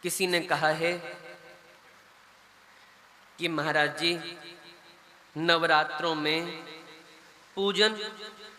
किसी ने कहा है कि महाराज जी, नवरात्रों में पूजन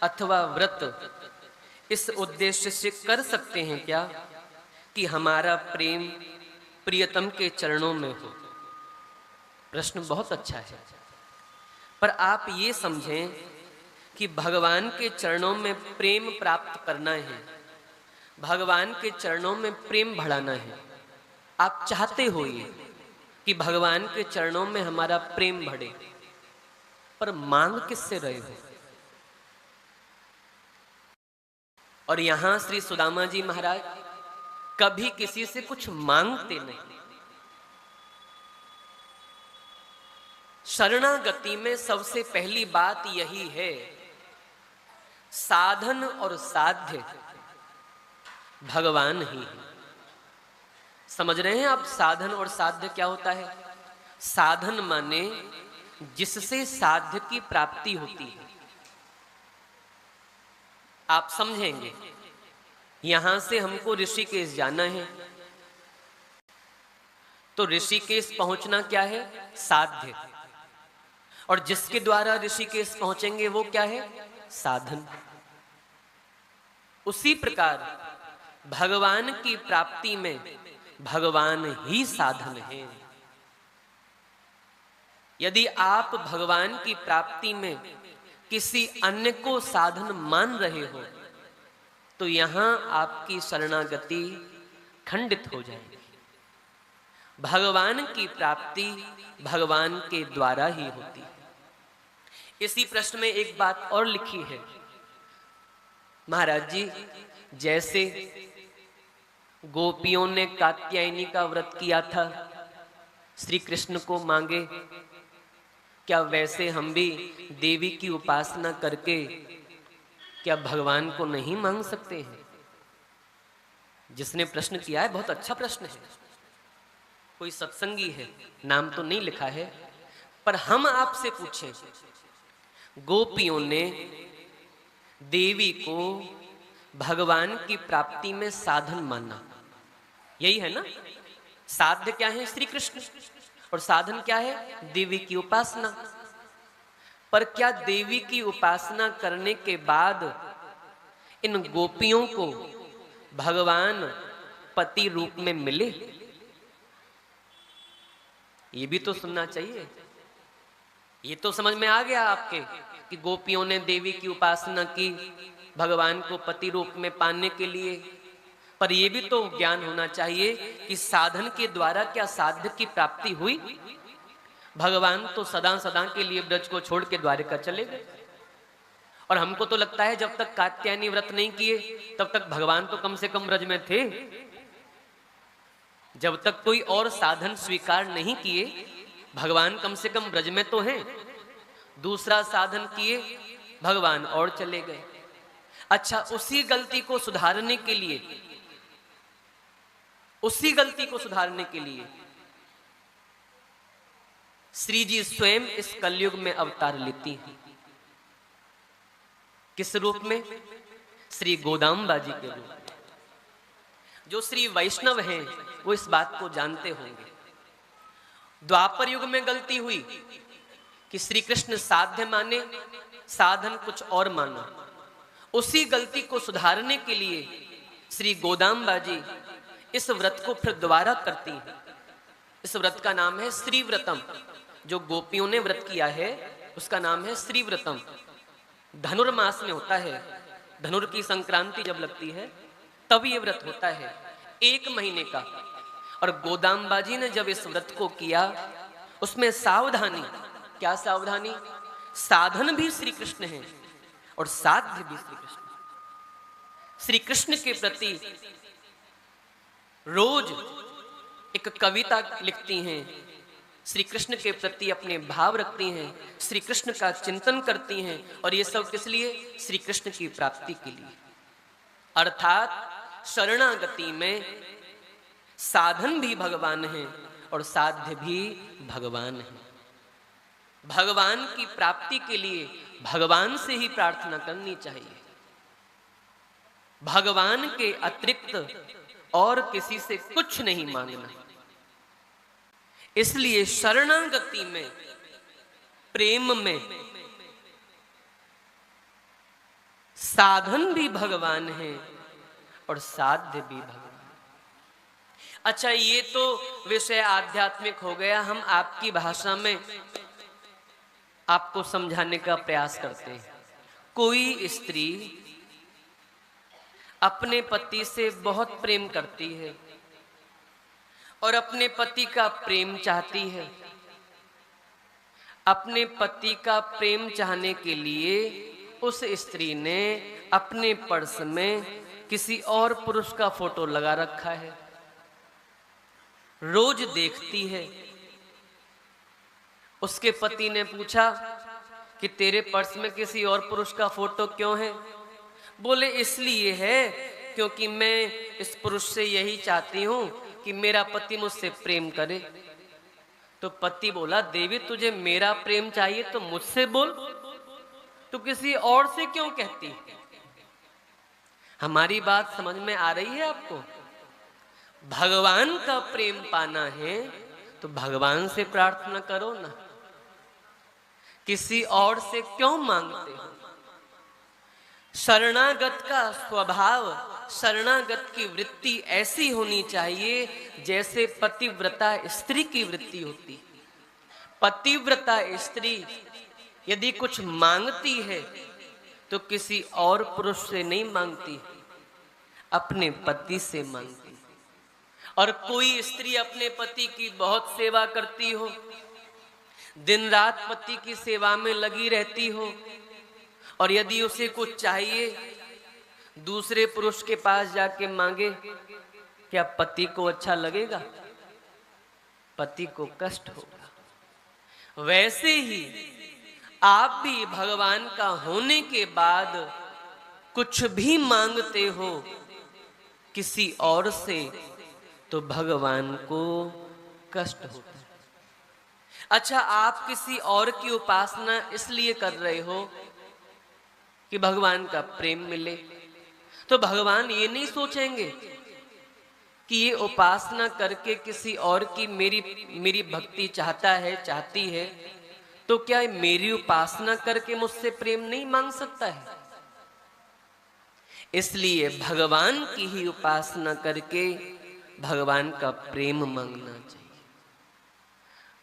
अथवा व्रत इस उद्देश्य से कर सकते हैं क्या कि हमारा प्रेम प्रियतम के चरणों में हो। प्रश्न बहुत अच्छा है, पर आप ये समझें कि भगवान के चरणों में प्रेम प्राप्त करना है, भगवान के चरणों में प्रेम बढ़ाना है। आप चाहते हो ये कि भगवान के चरणों में हमारा प्रेम बढ़े, पर मांग किससे रहे हो। और यहां श्री सुदामा जी महाराज कभी किसी से कुछ मांगते नहीं। शरणागति में सबसे पहली बात यही है, साधन और साध्य भगवान ही है। समझ रहे हैं आप साधन और साध्य क्या होता है? साधन माने जिससे साध्य की प्राप्ति होती है। आप समझेंगे, यहां से हमको ऋषिकेश जाना है, तो ऋषिकेश पहुंचना क्या है? साध्य। और जिसके द्वारा ऋषिकेश पहुंचेंगे वो क्या है? साधन। उसी प्रकार भगवान की प्राप्ति में भगवान ही साधन है। यदि आप भगवान की प्राप्ति में किसी अन्य को साधन मान रहे हो तो यहां आपकी शरणागति खंडित हो जाएगी। भगवान की प्राप्ति भगवान के द्वारा ही होती है। इसी प्रश्न में एक बात और लिखी है, महाराज जी, जैसे गोपियों ने कात्यायनी का व्रत किया था, श्री कृष्ण को मांगे, क्या वैसे हम भी देवी की उपासना करके क्या भगवान को नहीं मांग सकते हैं? जिसने प्रश्न किया है बहुत अच्छा प्रश्न है, कोई सत्संगी है, नाम तो नहीं लिखा है, पर हम आपसे पूछें, गोपियों ने देवी को भगवान की प्राप्ति में साधन माना, यही है ना? साध्य क्या है? श्री कृष्ण। और साधन क्या है? देवी की उपासना। पर क्या देवी की उपासना करने के बाद इन गोपियों को भगवान पति रूप में मिले? ये भी तो सुनना चाहिए। ये तो समझ में आ गया आपके कि गोपियों ने देवी की उपासना की भगवान को पति रूप में पाने के लिए, पर यह भी तो ज्ञान होना चाहिए कि साधन के द्वारा क्या साध्य की प्राप्ति हुई? भगवान तो सदा सदा के लिए ब्रज को छोड़ के द्वारिका चले गए, और हमको तो लगता है जब तक कात्यायनी व्रत नहीं किए तब तक भगवान तो कम से कम ब्रज में थे। जब तक कोई और साधन स्वीकार नहीं किए भगवान कम से कम ब्रज में तो हैं। दूसरा साधन किए भगवान और चले गए। अच्छा, उसी गलती को सुधारने के लिए श्री जी स्वयं इस कलयुग में अवतार लेती हैं। किस रूप में? श्री गोदाम्बा जी के रूप में। जो श्री वैष्णव हैं वो इस बात को जानते होंगे। द्वापर युग में गलती हुई कि श्री कृष्ण साध्य माने, साधन कुछ और माना। उसी गलती को सुधारने के लिए श्री गोदाम्बा जी इस व्रत को फिर दोबारा करती हैं। इस व्रत का नाम है श्री व्रतम। जो गोपियों ने व्रत किया है उसका नाम है श्री व्रतम। धनुर्मास में होता है, धनुर की संक्रांति जब लगती है तब ये व्रत होता है, 1 महीने का। और गोदाम्बा जी ने जब इस व्रत को किया उसमें सावधानी, क्या सावधानी? साधन भी श्री कृष्ण है और साध्य भी श्री कृष्ण। श्री कृष्ण के प्रति रोज एक कविता लिखती हैं, श्री कृष्ण के प्रति अपने भाव रखती हैं, श्री कृष्ण का चिंतन करती हैं, और ये सब किस लिए? श्री कृष्ण की प्राप्ति के लिए। अर्थात शरणागति में साधन भी भगवान है और साध्य भी भगवान है। भगवान की प्राप्ति के लिए भगवान से ही प्रार्थना करनी चाहिए। भगवान के अतिरिक्त और किसी से कुछ नहीं मांगना। इसलिए शरणागति में, प्रेम में साधन भी भगवान है और साध्य भी भगवान। अच्छा, ये तो विषय आध्यात्मिक हो गया। हम आपकी भाषा में आपको समझाने का प्रयास करते हैं। कोई स्त्री अपने पति से बहुत प्रेम करती है और अपने पति का प्रेम चाहती है। अपने पति का प्रेम चाहने के लिए उस स्त्री ने अपने पर्स में किसी और पुरुष का फोटो लगा रखा है, रोज देखती है। उसके पति ने पूछा कि तेरे पर्स में किसी और पुरुष का फोटो क्यों है? बोले इसलिए है क्योंकि मैं इस पुरुष से यही चाहती हूं कि मेरा पति मुझसे प्रेम करे। तो पति बोला, देवी तुझे मेरा प्रेम चाहिए तो मुझसे बोल, तू किसी और से क्यों कहती? हमारी बात समझ में आ रही है आपको? भगवान का प्रेम पाना है तो भगवान से प्रार्थना करो ना, किसी और से क्यों मांगते हो? शरणागत का स्वभाव, शरणागत की वृत्ति ऐसी होनी चाहिए जैसे पतिव्रता स्त्री की वृत्ति होती। पतिव्रता स्त्री यदि कुछ मांगती है तो किसी और पुरुष से नहीं मांगती, अपने पति से मांगती। और कोई स्त्री अपने पति की बहुत सेवा करती हो, दिन रात पति की सेवा में लगी रहती हो, और यदि उसे कुछ चाहिए दूसरे पुरुष के पास जाके मांगे, क्या पति को अच्छा लगेगा? पति को कष्ट होगा। वैसे ही आप भी भगवान का होने के बाद कुछ भी मांगते हो किसी और से तो भगवान को कष्ट होता है। अच्छा, आप किसी और की उपासना इसलिए कर रहे हो कि भगवान का प्रेम मिले, तो भगवान ये नहीं सोचेंगे कि ये उपासना करके किसी और की मेरी भक्ति चाहता है, चाहती है, तो क्या मेरी उपासना करके मुझसे प्रेम नहीं मांग सकता है? इसलिए भगवान की ही उपासना करके भगवान का प्रेम मांगना चाहिए।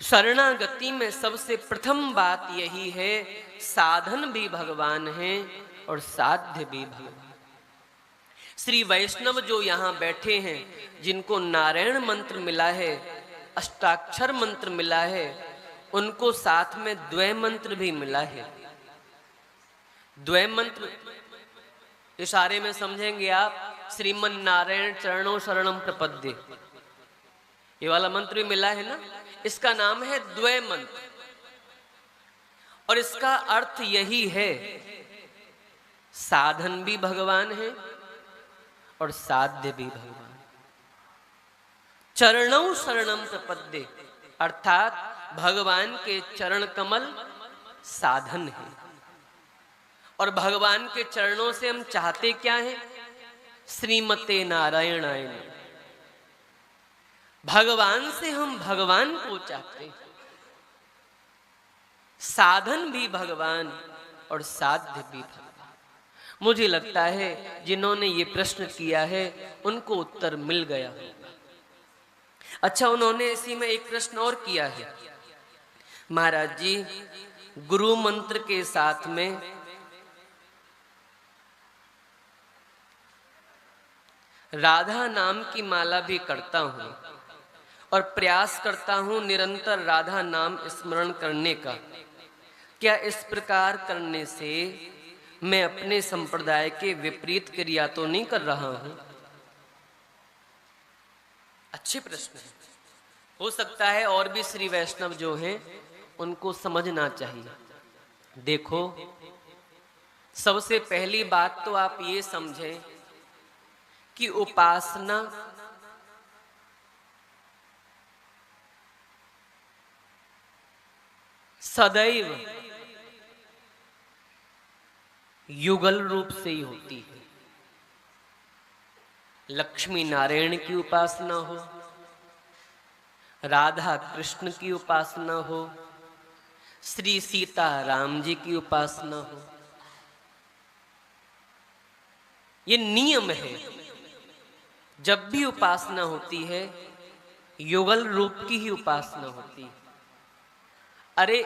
शरणागति में सबसे प्रथम बात यही है, साधन भी भगवान है और साध्य भी भगवान। श्री वैष्णव जो यहाँ बैठे हैं, जिनको नारायण मंत्र मिला है, अष्टाक्षर मंत्र मिला है, उनको साथ में द्वय मंत्र भी मिला है। द्वय मंत्र इशारे में समझेंगे आप, श्रीमन नारायण चरणों शरणम प्रपद्ये, ये वाला मंत्र भी मिला है ना, इसका नाम है द्वय मंत्र। और इसका अर्थ यही है, साधन भी भगवान है और साध्य भी भगवान। चरणों शरणम प्रपद्ये अर्थात भगवान के चरण कमल साधन है, और भगवान के चरणों से हम चाहते क्या है? श्रीमते नारायणाय नमः। भगवान से हम भगवान को चाहते हैं। साधन भी भगवान और साध्य भी भगवान। मुझे लगता है जिन्होंने ये प्रश्न किया है उनको उत्तर मिल गया होगा। अच्छा, उन्होंने इसी में एक प्रश्न और किया है, महाराज जी गुरु मंत्र के साथ में राधा नाम की माला भी करता हूं और प्रयास करता हूं निरंतर राधा नाम स्मरण करने का। क्या इस प्रकार करने से मैं अपने संप्रदाय के विपरीत क्रिया तो नहीं कर रहा हूं? अच्छे प्रश्न है। हो सकता है और भी श्री वैष्णव जो हैं उनको समझना चाहिए। देखो, सबसे पहली बात तो आप ये समझें कि उपासना सदैव युगल रूप से ही होती है, लक्ष्मी नारायण की उपासना हो, राधा कृष्ण की उपासना हो, श्री सीता राम जी की उपासना हो। ये नियम है। जब भी उपासना होती है युगल रूप की ही उपासना होती है। अरे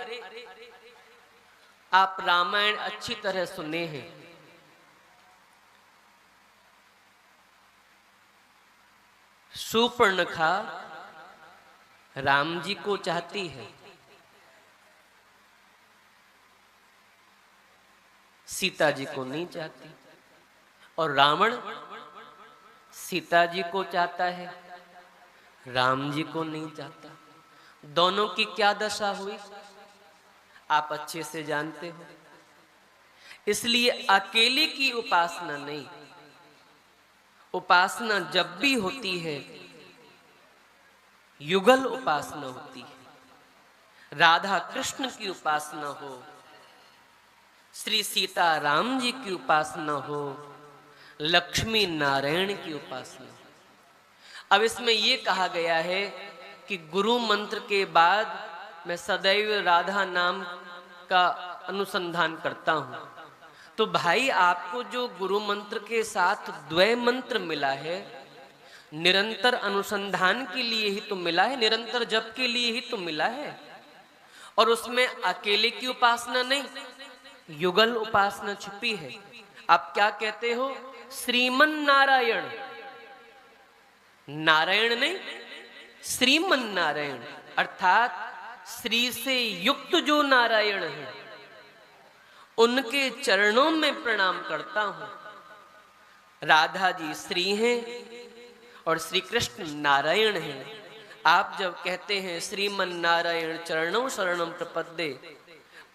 आप रामायण अच्छी तरह सुने हैं। शूर्पणखा राम जी को चाहती है, सीता जी को नहीं चाहती, और रावण सीता जी को चाहता है, राम जी को नहीं चाहता। दोनों की क्या दशा हुई आप अच्छे से जानते हो। इसलिए अकेले की उपासना नहीं, उपासना जब भी होती है युगल उपासना होती है। राधा कृष्ण की उपासना हो, श्री सीता राम जी की उपासना हो, लक्ष्मी नारायण की उपासना हो। अब इसमें यह कहा गया है कि गुरु मंत्र के बाद मैं सदैव राधा नाम का अनुसंधान करता हूं। तो भाई आपको जो गुरु मंत्र के साथ द्वय मंत्र मिला है, निरंतर अनुसंधान के लिए ही तो मिला है, निरंतर जप के लिए ही तो मिला है। और उसमें अकेले की उपासना नहीं, युगल उपासना छुपी है। आप क्या कहते हो? श्रीमन नारायण, नारायण नहीं श्रीमन नारायण, अर्थात श्री से युक्त जो नारायण है उनके चरणों में प्रणाम करता हूं। राधा जी श्री हैं और श्री कृष्ण नारायण हैं। आप जब कहते हैं श्रीमन नारायण चरणों शरणम प्रपद्ये,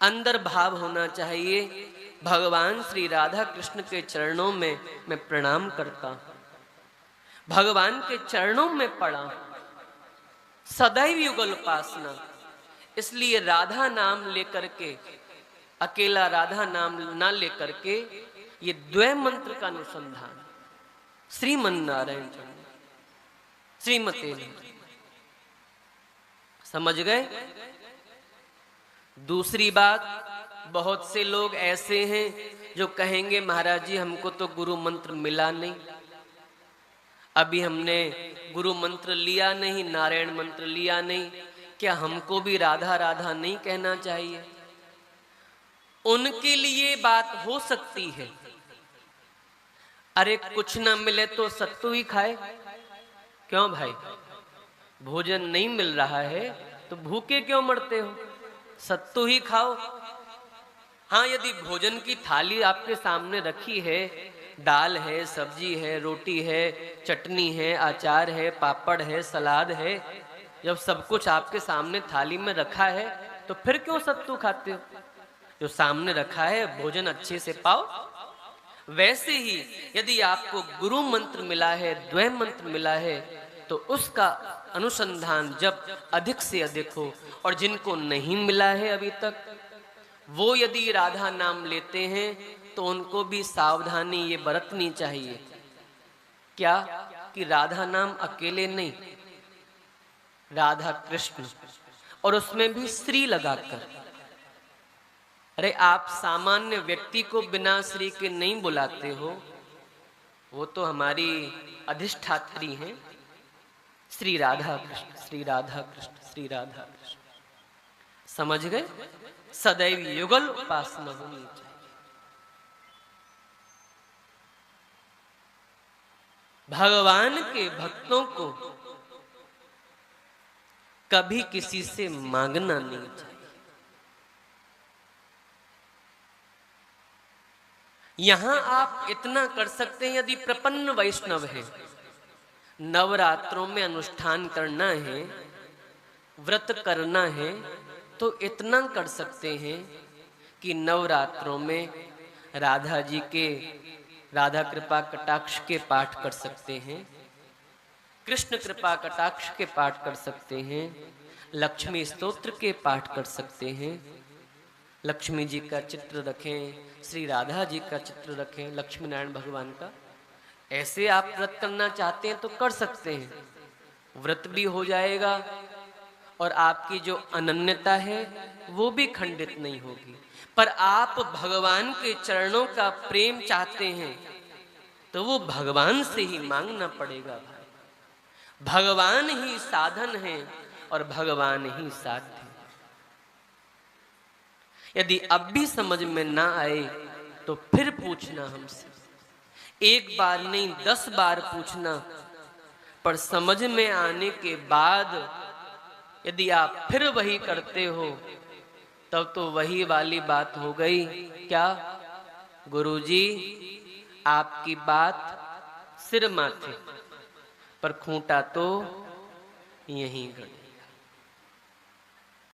अंदर भाव होना चाहिए भगवान श्री राधा कृष्ण के चरणों में मैं प्रणाम करता हूं, भगवान के चरणों में पड़ा, सदैव युगल उपासना। इसलिए राधा नाम लेकर के, अकेला राधा नाम ना लेकर के, ये द्वय मंत्र का अनुसंधान श्रीमन नारायण श्रीमते। समझ गए? दूसरी बात, बहुत से लोग ऐसे हैं जो कहेंगे महाराज जी हमको तो गुरु मंत्र मिला नहीं, अभी हमने गुरु मंत्र लिया नहीं, नारायण मंत्र लिया नहीं, क्या हमको भी राधा राधा नहीं कहना चाहिए? उनके लिए बात हो सकती है। अरे कुछ ना मिले तो सत्तू ही खाए, क्यों भाई? भोजन नहीं मिल रहा है तो भूखे क्यों मरते हो? सत्तू ही खाओ। हाँ, यदि भोजन की थाली आपके सामने रखी है, दाल है, सब्जी है, रोटी है, चटनी है, अचार है, पापड़ है, सलाद है, जब सब कुछ आपके सामने थाली में रखा है तो फिर क्यों सत्तू खाते हो? जो सामने रखा है भोजन अच्छे से पाओ। वैसे ही यदि आपको गुरु मंत्र मिला है, द्वय मंत्र मिला है, तो उसका अनुसंधान जब अधिक से अधिक हो। और जिनको नहीं मिला है अभी तक, वो यदि राधा नाम लेते हैं तो उनको भी सावधानी ये बरतनी चाहिए। क्या? कि राधा नाम अकेले नहीं, राधा कृष्ण, और उसमें भी श्री लगाकर। अरे आप सामान्य व्यक्ति को बिना श्री के नहीं बुलाते हो, वो तो हमारी अधिष्ठात्री हैं। श्री राधा कृष्ण, श्री राधा कृष्ण, श्री राधा कृष्ण। समझ गए? सदैव युगल उपासना होनी चाहिए। भगवान के भक्तों को कभी किसी से मांगना नहीं चाहिए। यहां आप इतना कर सकते हैं, यदि प्रपन्न वैष्णव है, नवरात्रों में अनुष्ठान करना है, व्रत करना है, तो इतना कर सकते हैं कि नवरात्रों में राधा जी के राधा कृपा कटाक्ष के पाठ कर सकते हैं, कृष्ण कृपा कटाक्ष के पाठ कर सकते हैं, लक्ष्मी स्तोत्र के पाठ कर सकते हैं। लक्ष्मी जी का चित्र रखें, श्री राधा जी का चित्र रखें, लक्ष्मी नारायण भगवान का, ऐसे आप व्रत करना चाहते हैं तो कर सकते हैं, व्रत भी हो जाएगा और आपकी जो अनन्यता है वो भी खंडित नहीं होगी। पर आप भगवान के चरणों का प्रेम चाहते हैं तो वो भगवान से ही मांगना पड़ेगा भाई। भगवान ही साधन है और भगवान ही साध्य है। यदि अब भी समझ में ना आए तो फिर पूछना हमसे, एक बार नहीं 10 बार पूछना, पर समझ में आने के बाद यदि आप फिर वही करते हो तब तो वही वाली बात हो गई, क्या गुरुजी आपकी बात सिर माथे पर खूंटा तो यहीं गड़ी।